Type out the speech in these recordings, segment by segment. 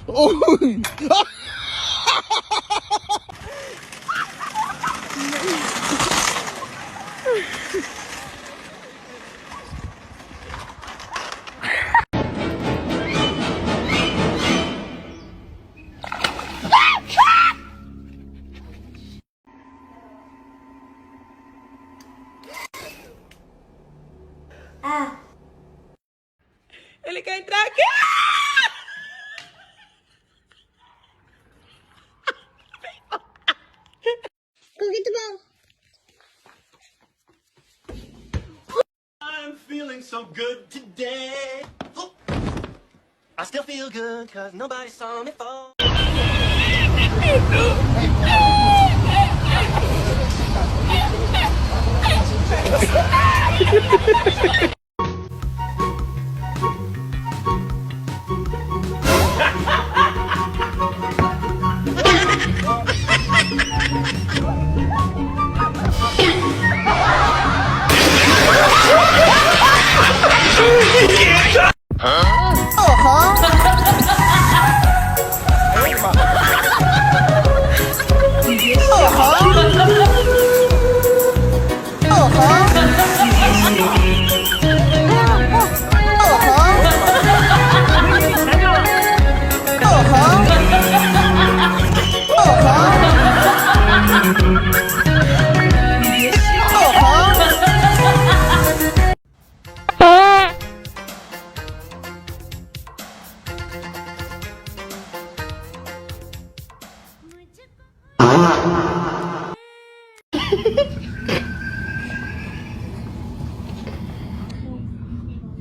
Uy! Halika yung tracking! I'm feeling so good today. Oh. I still feel good cause nobody saw me fall.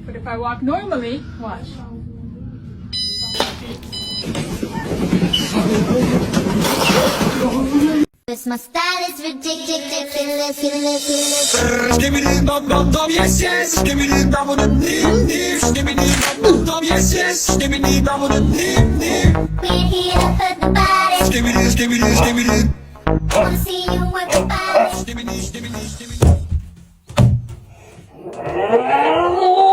But if I walk normally, watch. My style is ridiculous, Give me the bum bum bum, yes yes. Give me the bum bum nim nim. Give me the bum bum bum, yes yes. Give me the bum bum nim nim. we're here to put the body. Give me this, give me this, give me this. Wanna see you work the body. Give me this, give me this, give me this.